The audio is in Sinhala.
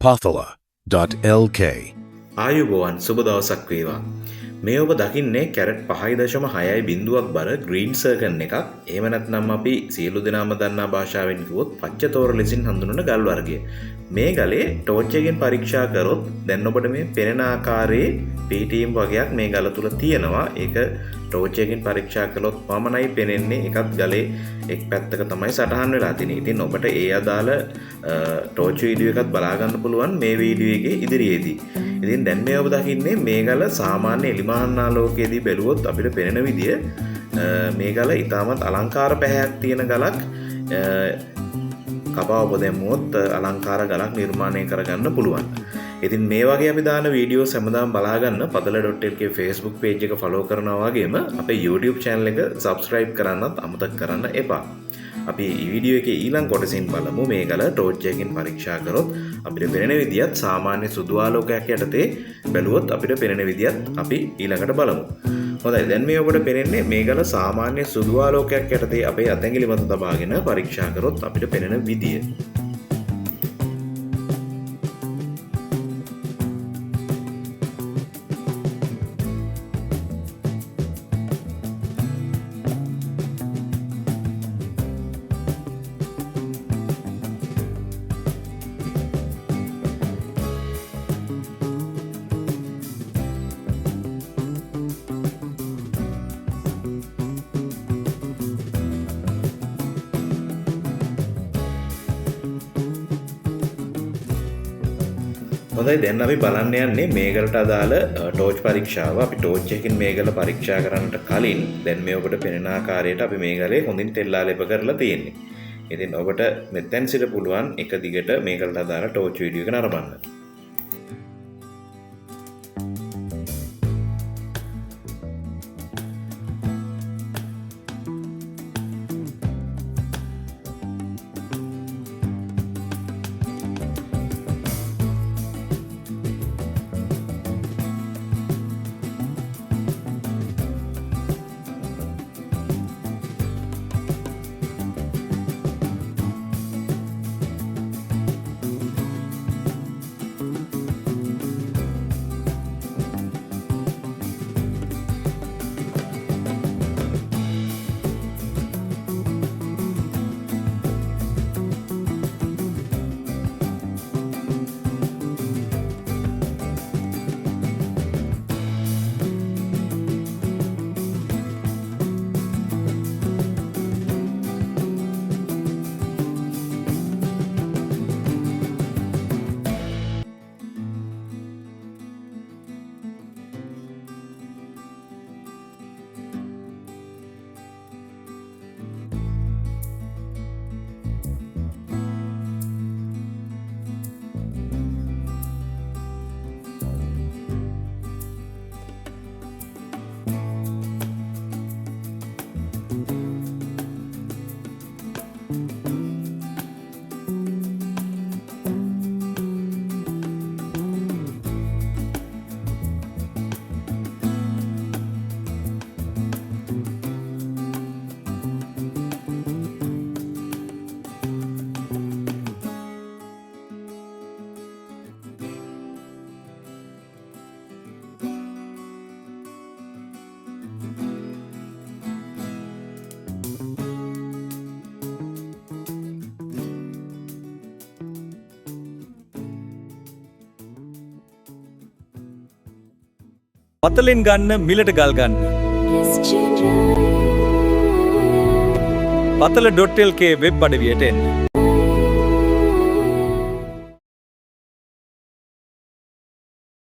pathala.lk ආයුබෝවන් සුබ දවසක් වේවා. මේ ඔබ දකින්නේ කැරට් 5.6යි බිඳුවක් බර ග්‍රීන් සර්කන් එකක්. එහෙම නැත්නම් අපි සියලු දෙනාම දන්නා භාෂාවෙන් කිව්වොත් පච්චතෝර ලෙසින් හඳුන්වන ගල් වර්ගය. මේ ගලේ ටෝච් එකෙන් පරීක්ෂා කරොත් දැන් ඔබට මේ පෙනෙන ආකාරයේ PTM වගේක් මේ ගල තුල තියෙනවා. ඒක ටෝච් එකෙන් පරීක්ෂා කළොත් පමණයි පෙනෙන්නේ. එකත් ගලේ එක් පැත්තක තමයි සටහන් වෙලා තියෙන්නේ. ඉතින් ඔබට ඒ අදාළ ටෝච් වීඩියෝ එකත් බලා ගන්න පුළුවන් මේ වීඩියෝ එකේ ඉදිරියේදී. ඉතින් දැන් මේ ඔබ දකින්නේ මේ ගල සාමාන්‍ය එලිමහන් ආලෝකයේදී බැලුවොත් අපිට පෙනෙන විදිය මේ ගල ඉතාමත් අලංකාර පැහැයක් තියෙන ගලක්. කපා ඔබ දැම්මුවොත් අලංකාර ගලක් නිර්මාණය කරගන්න පුළුවන්. ඉතින් මේ වගේ අපි දාන වීඩියෝස් හැමදාම බලා ගන්න pathala.lk Facebook page එක follow කරනවා වගේම අපේ YouTube channel එක subscribe කරන්නත් අමතක කරන්න එපා. අපි මේ වීඩියෝ එකේ ඊළඟ කොටසින් බලමු මේ ගල ටෝච් එකකින් පරීක්ෂා කරොත් අපිට පෙනෙන විදියත් සාමාන්‍ය සුදු ආලෝකයක් යටතේ බැලුවොත් අපිට පෙනෙන විදියත් අපි ඊළඟට බලමු. හොඳයි, දැන් මේ ඔබට පෙනෙන්නේ මේ ගල සාමාන්‍ය සුදු ආලෝකයක් යටතේ අපේ අතැඟිලි මත තබාගෙන පරීක්ෂා කරොත් අපිට පෙනෙන විදිය. හොඳයි, දැන් අපි බලන්න යන්නේ මේ ගලට අදාළ ටෝච් පරීක්ෂාව. අපි ටෝච් එකකින් මේ ගල පරීක්ෂා කරන්නට කලින් දැන් මේ ඔබට පෙනෙන ආකාරයට අපි මේ ගලේ හොඳින් තෙල් ආලේප කරලා තියෙන්නේ. ඉතින් ඔබට මෙතෙන් සිට පුළුවන් එක දිගට මේ ගලට අදාළ ටෝච් වීඩියෝ එක නරඹන්න. පතලෙන් ගන්න මිලට ගල් ගන්න. pathala.lk වෙබ් අඩවියට එන්න.